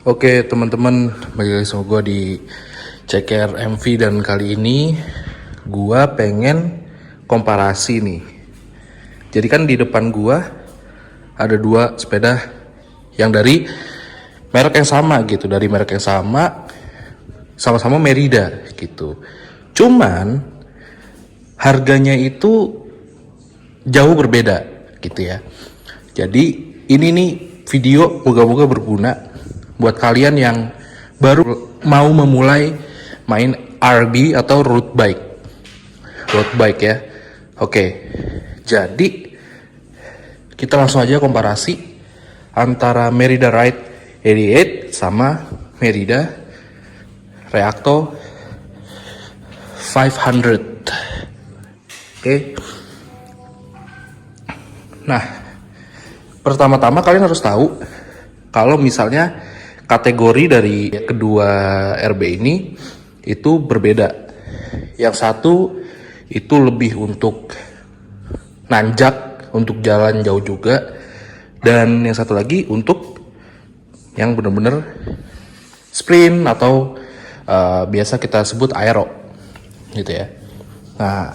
Oke teman-teman, balik lagi sama gue di CKR MV dan kali ini gue pengen komparasi nih. Jadi kan di depan gue ada dua sepeda yang dari merek yang sama gitu, dari merek yang sama, sama-sama Merida gitu. Cuman harganya itu jauh berbeda gitu ya. Jadi ini nih video moga-moga berguna buat kalian yang baru mau memulai main RB atau road bike ya. Oke, jadi kita langsung aja komparasi antara Merida Ride 88 sama Merida Reacto 500. Oke. Nah, pertama-tama kalian harus tahu kalau misalnya kategori dari kedua RB ini itu berbeda. Yang satu itu lebih untuk nanjak, untuk jalan jauh juga, dan yang satu lagi untuk yang bener-bener sprint atau biasa kita sebut aero gitu ya. Nah,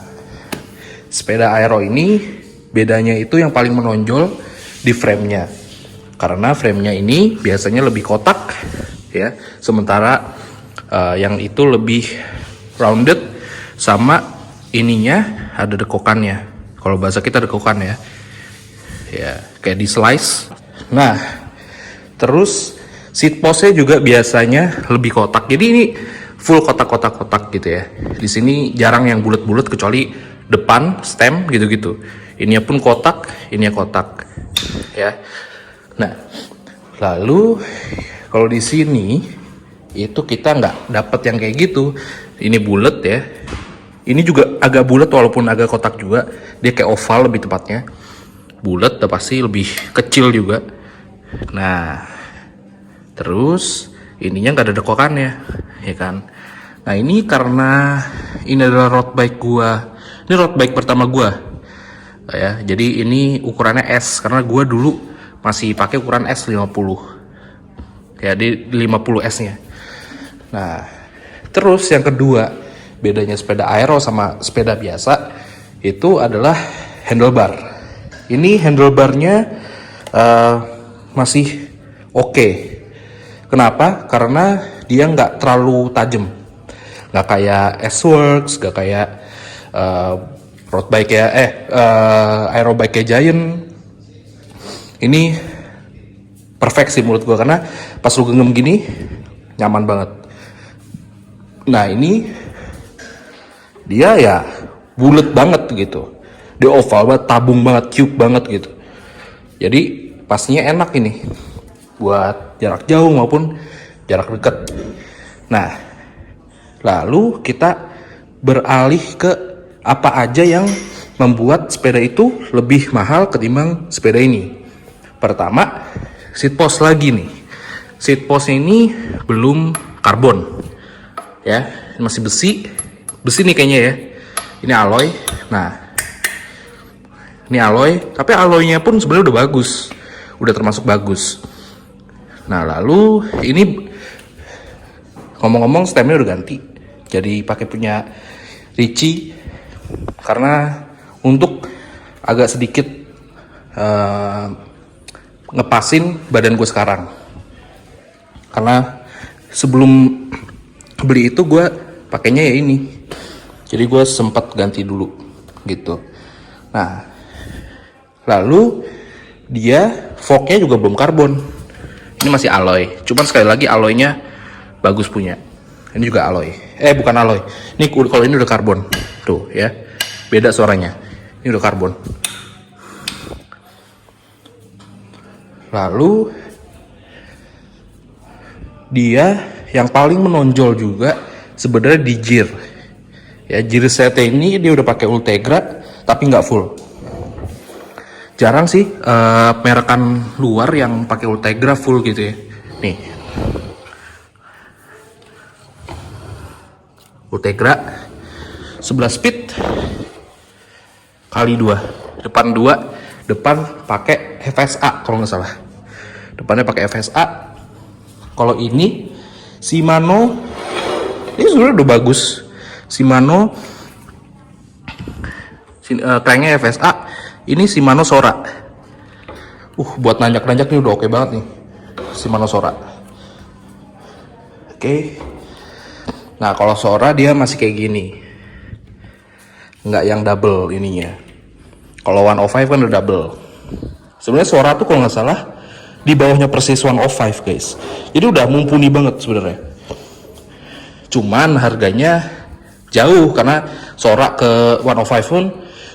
sepeda aero ini bedanya itu yang paling menonjol di frame-nya. Karena frame-nya ini biasanya lebih kotak ya, sementara yang itu lebih rounded, sama ininya ada dekokannya. Kalau bahasa kita dekokan ya. Ya, kayak di slice. Nah, terus seat post-nya juga biasanya lebih kotak. Jadi ini full kotak-kotak gitu ya. Di sini jarang yang bulat-bulat kecuali depan stem gitu-gitu. Ininya pun kotak, ininya kotak. Ya. Nah, lalu kalau di sini itu kita nggak dapat yang kayak gitu. Ini bulat ya. Ini juga agak bulat walaupun agak kotak juga. Dia kayak oval lebih tepatnya. Bulat, udah pasti lebih kecil juga. Nah, terus ininya nggak ada dekokannya, ya kan? Nah ini karena ini adalah road bike gua. Ini road bike pertama gua. Ya, jadi ini ukurannya S karena gua dulu masih pakai ukuran S50 ya, di 50S nya. Nah terus yang kedua bedanya sepeda aero sama sepeda biasa itu adalah handlebar. Ini handlebarnya masih oke. Kenapa? Karena dia nggak terlalu tajam, nggak kayak S-Works, nggak kayak road bike ya, aero bike Giant. Ini perfect sih menurut gue, karena pas lu genggam gini nyaman banget. Nah ini dia ya bulet banget gitu, dia oval banget, tabung banget, cube banget gitu. Jadi pastinya enak ini buat jarak jauh maupun jarak dekat. Nah lalu kita beralih ke apa aja yang membuat sepeda itu lebih mahal ketimbang sepeda ini. Pertama, seat post lagi nih. Seat postnya ini belum karbon, ya, masih besi nih kayaknya ya. Ini alloy. Nah, ini alloy, tapi alloynya pun sebenarnya udah bagus, udah termasuk bagus. Nah, lalu ini ngomong-ngomong stemnya udah ganti, jadi pakai punya Ricci karena untuk agak sedikit ngepasin badan gue sekarang. Karena sebelum beli itu gue pakainya ya ini, jadi gue sempat ganti dulu gitu. Nah lalu dia forknya juga belum karbon, ini masih alloy. Cuman sekali lagi alloynya bagus punya. Ini juga alloy, bukan alloy, ini kalau ini udah karbon tuh ya, beda suaranya. Ini udah karbon. Lalu dia yang paling menonjol juga sebenarnya di gear. Ya, gear set ini dia udah pakai Ultegra tapi nggak full. Jarang sih merekan luar yang pakai Ultegra full gitu ya. Nih. Ultegra 11 speed kali 2. Depan pakai FSA kalau nggak salah. Depannya pakai FSA Kalau ini Shimano, ini sebenarnya udah bagus. Shimano cranknya FSA, ini Shimano Sora. Buat nanjak-nanjak nih udah oke banget nih Shimano Sora. Oke. Nah kalau Sora dia masih kayak gini, nggak yang double ininya. Kalau 105 kan udah double. Sebenarnya Sora tuh kalau nggak salah di bawahnya persis 105 guys. Jadi udah mumpuni banget sebenarnya. Cuman harganya jauh karena Sora ke 105 pun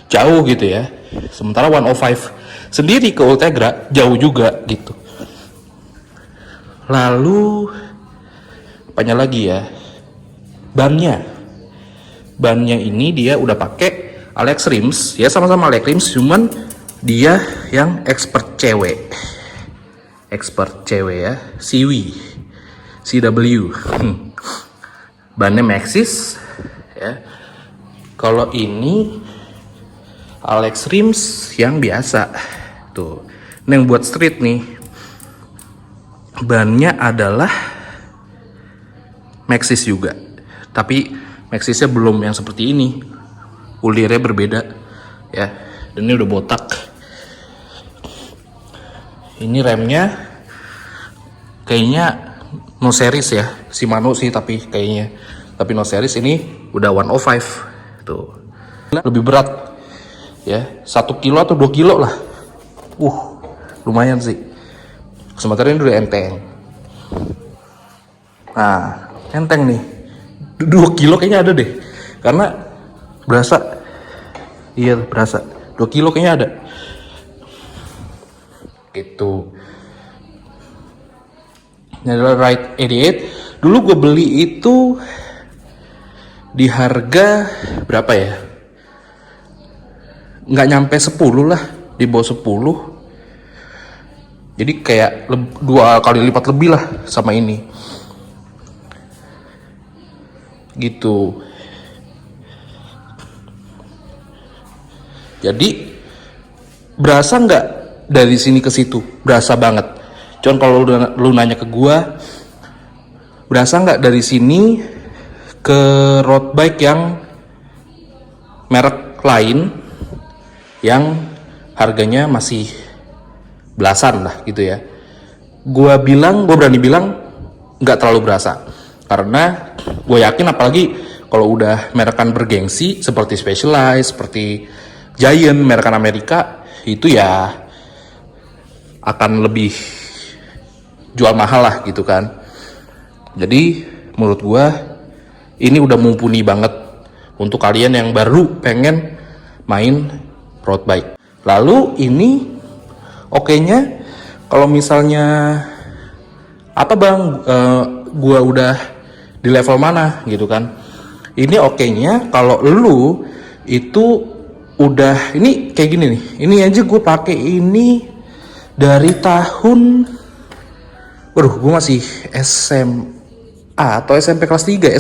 jauh gitu ya. Sementara 105 sendiri ke Ultegra jauh juga gitu. Lalu apanya lagi ya? Bannya ini dia udah pakai Alex Rims ya, sama-sama Alex Rims, cuman dia yang expert cewek ya, CW. Bannya Maxxis ya. Kalau ini Alex Rims yang biasa tuh. Ini yang buat street nih. Bannya adalah Maxxis juga, tapi Maxxisnya belum yang seperti ini, ulirnya berbeda ya, dan ini udah botak. Ini remnya kayaknya no series ya, Shimano sih tapi no series. Ini udah 105 tuh, lebih berat ya, 1 kilo atau 2 kilo lah. Lumayan sih, sementara ini udah enteng. Nah enteng nih, 2 kilo kayaknya ada deh, karena berasa 2 kilo kayaknya ada gitu. Ini adalah Ride 88. Dulu gue beli itu di harga berapa ya, nggak nyampe 10 lah, di bawah 10. Jadi kayak 2 kali lipat lebih lah sama ini gitu. Jadi berasa nggak dari sini ke situ? Berasa banget. Cuman kalau lu nanya ke gua, berasa nggak dari sini ke road bike yang merek lain yang harganya masih belasan lah gitu ya? Gua berani bilang nggak terlalu berasa, karena gue yakin apalagi kalau udah merekan bergengsi seperti Specialized, seperti Giant, merekan Amerika, itu ya akan lebih jual mahal lah gitu kan. Jadi menurut gue ini udah mumpuni banget untuk kalian yang baru pengen main road bike. Lalu ini oke-nya kalau misalnya apa bang, gua udah di level mana gitu kan. Ini oke-nya kalau lu itu udah, ini kayak gini nih. Ini aja gue pakai ini dari tahun, gue masih SMA atau SMP kelas 3.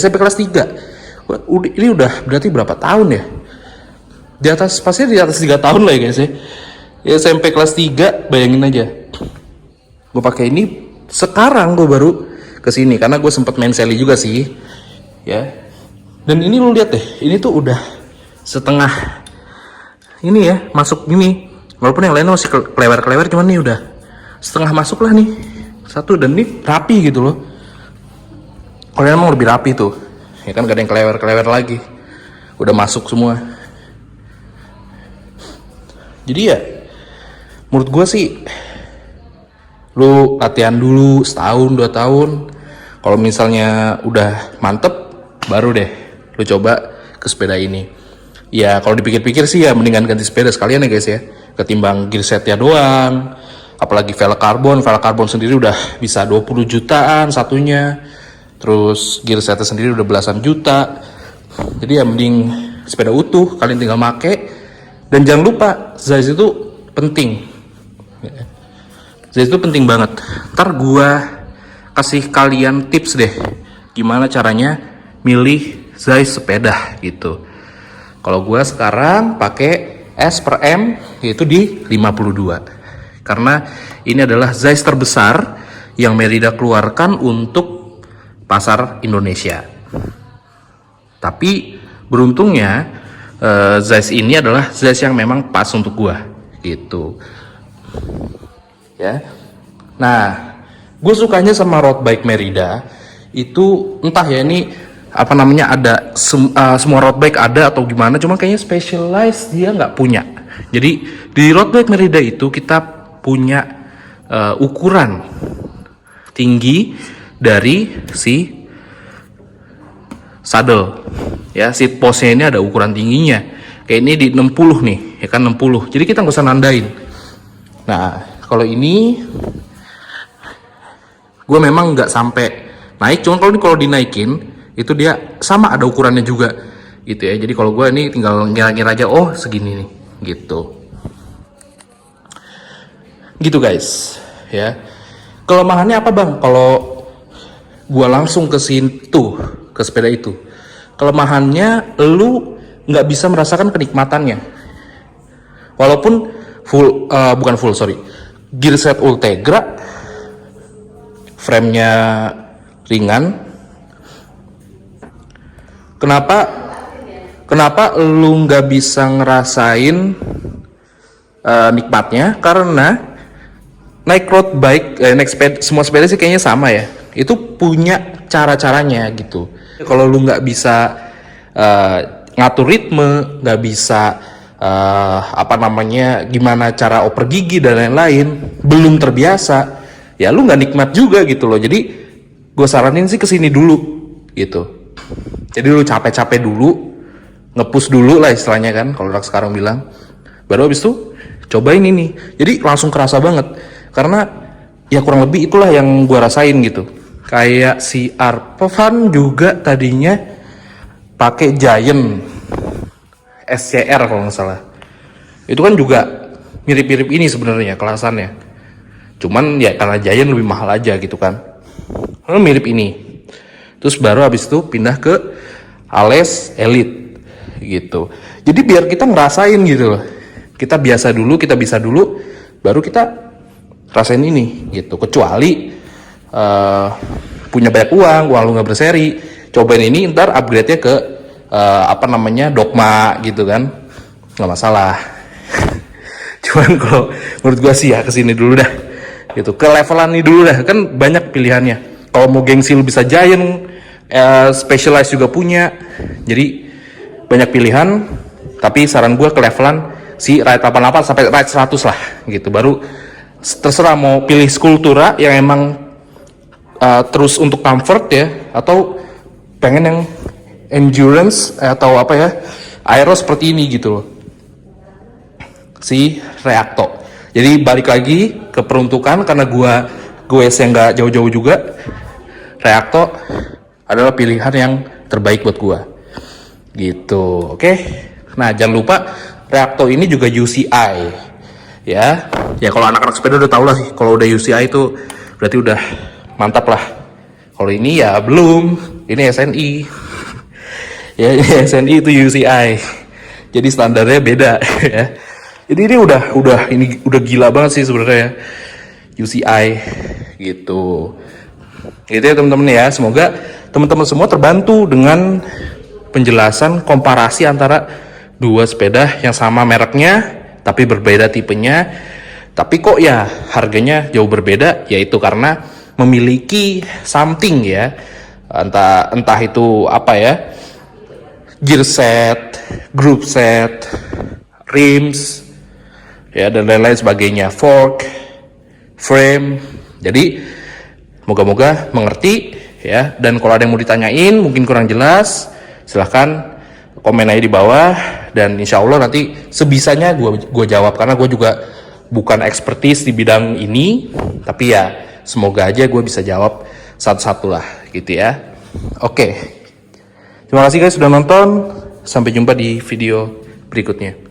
Ini udah berarti berapa tahun ya? Pasti di atas 3 tahun lah ya guys ya. SMP kelas 3, bayangin aja. Gue pakai ini, sekarang gue baru kesini karena gue sempet main Sally juga sih ya. Dan ini lu lihat deh, ini tuh udah setengah ini ya, masuk ini, walaupun yang lain masih kelewer-kelewer, cuman nih udah setengah masuk lah nih satu. Dan ini rapi gitu loh. Kalau emang lebih rapi tuh ya kan, gak ada yang kelewer-kelewer lagi, udah masuk semua. Jadi ya menurut gue sih lu latihan dulu setahun 2 tahun. Kalau misalnya udah mantep, baru deh lu coba ke sepeda ini. Ya kalau dipikir-pikir sih ya mendingan ganti sepeda sekalian ya guys ya, ketimbang gear setnya doang. Apalagi velg karbon sendiri udah bisa 20 jutaan satunya. Terus gear setnya sendiri udah belasan juta. Jadi ya mending sepeda utuh, kalian tinggal make. Dan jangan lupa size itu penting. Size itu penting banget. Ntar gua kasih kalian tips deh gimana caranya milih size sepeda gitu. Kalau gue sekarang pakai S per M, yaitu di 52, karena ini adalah size terbesar yang Merida keluarkan untuk pasar Indonesia. Tapi beruntungnya Zeiss ini adalah Zeiss yang memang pas untuk gua gitu ya. Nah, gue sukanya sama road bike Merida itu entah ya ini apa namanya, ada semua road bike ada atau gimana, cuma kayaknya specialized dia nggak punya. Jadi di road bike Merida itu kita punya ukuran tinggi dari si saddle ya, seat postnya ini ada ukuran tingginya, kayak ini di 60 nih ya kan, 60. Jadi kita nggak usah nandain. Nah kalau ini gue memang nggak sampai naik, cuma kalau dinaikin itu dia sama ada ukurannya juga gitu ya. Jadi kalau gue ini tinggal ngira-ngira aja, oh segini nih gitu guys ya. Kelemahannya apa bang kalau gue langsung ke situ, ke sepeda itu? Kelemahannya lu nggak bisa merasakan kenikmatannya walaupun gear set Ultegra, framenya ringan. Kenapa lu nggak bisa ngerasain nikmatnya? Karena naik road bike, semua sepeda sih kayaknya sama ya, itu punya cara-caranya gitu. Kalau lu nggak bisa ngatur ritme, nggak bisa gimana cara oper gigi dan lain-lain, belum terbiasa, ya lu nggak nikmat juga gitu loh. Jadi gue saranin sih kesini dulu gitu. Jadi lu capek-capek dulu, nge-push dulu lah istilahnya kan, kalau orang sekarang bilang. Baru habis itu cobain ini. Jadi langsung kerasa banget. Karena ya kurang lebih itulah yang gue rasain gitu. Kayak si Arpan juga tadinya pakai Giant SCR kalau nggak salah. Itu kan juga mirip-mirip ini sebenarnya kelasannya. Cuman ya karena Giant lebih mahal aja gitu kan. Lalu mirip ini. Terus baru habis itu pindah ke Ales Elite gitu. Jadi biar kita ngerasain gitu loh. Kita biasa dulu, kita bisa dulu, baru kita rasain ini gitu. Kecuali punya banyak uang lu nggak berseri, cobain ini, ntar upgrade-nya ke Dogma gitu kan, nggak masalah. Cuman kalau menurut gua sih ya kesini dulu dah gitu, ke levelan ini dulu dah, kan banyak pilihannya. Kalau mau gengsi lu bisa Giant, Specialized juga punya, jadi banyak pilihan. Tapi saran gua ke levelan si Ride 88 sampai Ride 100 lah gitu, baru terserah mau pilih Sculptura yang emang terus untuk comfort ya, atau pengen yang endurance atau apa ya, aero seperti ini gitu loh, si Reacto. Jadi balik lagi ke peruntukan, karena gue yang nggak jauh-jauh juga, Reacto adalah pilihan yang terbaik buat gue gitu. Oke. Nah jangan lupa Reacto ini juga UCI ya kalau anak-anak sepeda udah tau lah sih, kalau udah UCI itu berarti udah mantap lah. Kalau ini ya belum, ini SNI ya, ini SNI itu UCI, jadi standarnya beda ya. Jadi ini udah gila banget sih sebenarnya ya, UCI gitu ya teman-teman ya. Semoga teman-teman semua terbantu dengan penjelasan komparasi antara dua sepeda yang sama mereknya tapi berbeda tipenya, tapi kok ya harganya jauh berbeda, yaitu karena memiliki something ya, entah itu apa ya, gear set, group set, rims ya, dan lain-lain sebagainya, fork, frame. Jadi moga-moga mengerti ya. Dan kalau ada yang mau ditanyain mungkin kurang jelas, silahkan komen aja di bawah, dan insya Allah nanti sebisanya gue jawab, karena gue juga bukan expertise di bidang ini, tapi ya semoga aja gue bisa jawab satu-satu lah gitu ya. Oke, terima kasih guys sudah nonton, sampai jumpa di video berikutnya.